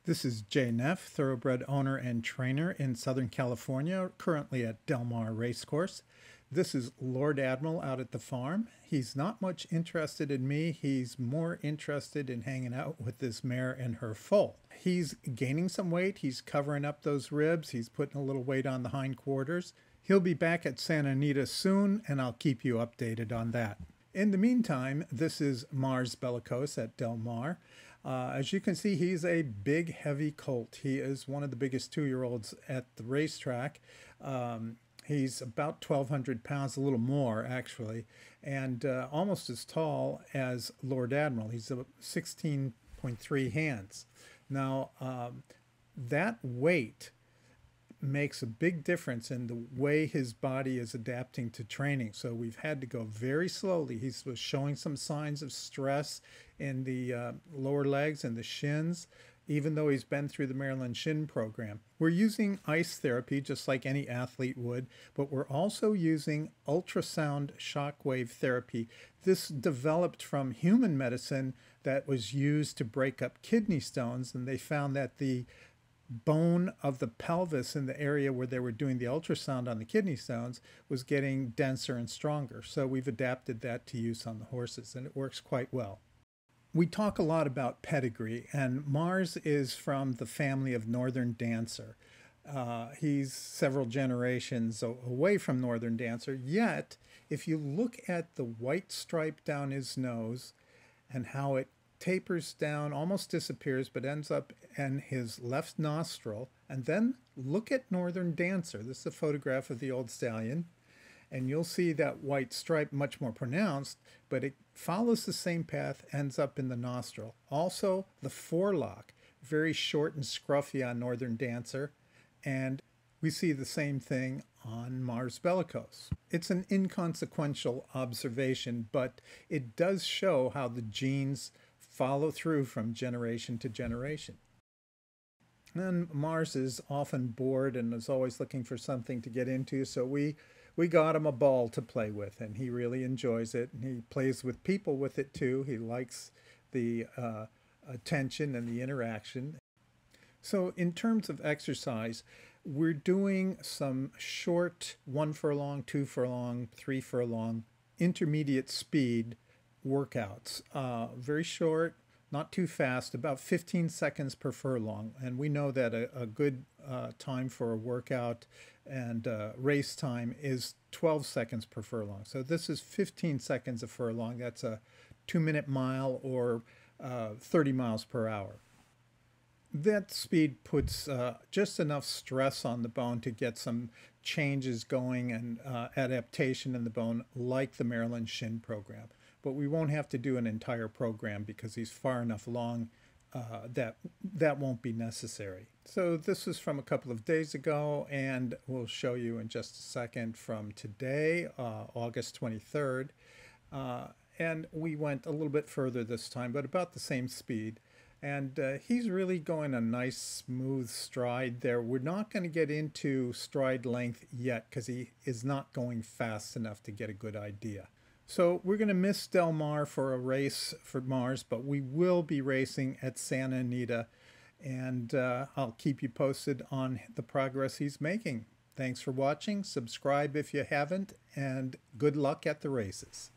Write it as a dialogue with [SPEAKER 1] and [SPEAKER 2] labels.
[SPEAKER 1] This is Nehf, Thoroughbred owner and trainer in Southern California, currently at Del Mar Racecourse. This is Lord Admiral out at the farm. He's not much interested in me. He's more interested in hanging out with this mare and her foal. He's gaining some weight. He's covering up those ribs. He's putting a little weight on the hindquarters. He'll be back at Santa Anita soon, and I'll keep you updated on that. In the meantime, this is Mars Bellicose at Del Mar. As you can see, he's a big, heavy colt. He is one of the biggest 2-year-olds at the racetrack. He's about 1,200 pounds, a little more actually, and almost as tall as Lord Admiral. He's 16.3 hands. Now, that weight makes a big difference in the way his body is adapting to training. So we've had to go very slowly. He was showing some signs of stress in the lower legs and the shins, even though he's been through the Maryland Shin program. We're using ice therapy just like any athlete would, but we're also using ultrasound shockwave therapy. This developed from human medicine that was used to break up kidney stones, and they found that the bone of the pelvis in the area where they were doing the ultrasound on the kidney stones was getting denser and stronger. So we've adapted that to use on the horses, and it works quite well. We talk a lot about pedigree, and Mars is from the family of Northern Dancer. He's several generations away from Northern Dancer, yet if you look at the white stripe down his nose and how it tapers down, almost disappears, but ends up in his left nostril. And then look at Northern Dancer. This is a photograph of the old stallion. And you'll see that white stripe much more pronounced, but it follows the same path, ends up in the nostril. Also, the forelock, very short and scruffy on Northern Dancer. And we see the same thing on Mars Bellicose. It's an inconsequential observation, but it does show how the genes follow through from generation to generation. And Mars is often bored and is always looking for something to get into, so we got him a ball to play with, and he really enjoys it. And he plays with people with it too. He likes the attention and the interaction. So in terms of exercise, we're doing some short 1 furlong, 2 furlong, 3 furlong, intermediate speed workouts. Very short, not too fast, about 15 seconds per furlong. And we know that a good time for a workout and race time is 12 seconds per furlong. So this is 15 seconds a furlong. That's a 2-minute mile or 30 miles per hour. That speed puts just enough stress on the bone to get some changes going and adaptation in the bone, like the Maryland Shin program. But we won't have to do an entire program because he's far enough along that won't be necessary. So this is from a couple of days ago, and we'll show you in just a second from today, August 23rd. And we went a little bit further this time, but about the same speed. And he's really going a nice smooth stride there. We're not going to get into stride length yet because he is not going fast enough to get a good idea. So we're going to miss Del Mar for a race for Mars, but we will be racing at Santa Anita, and I'll keep you posted on the progress he's making. Thanks for watching. Subscribe if you haven't, and good luck at the races.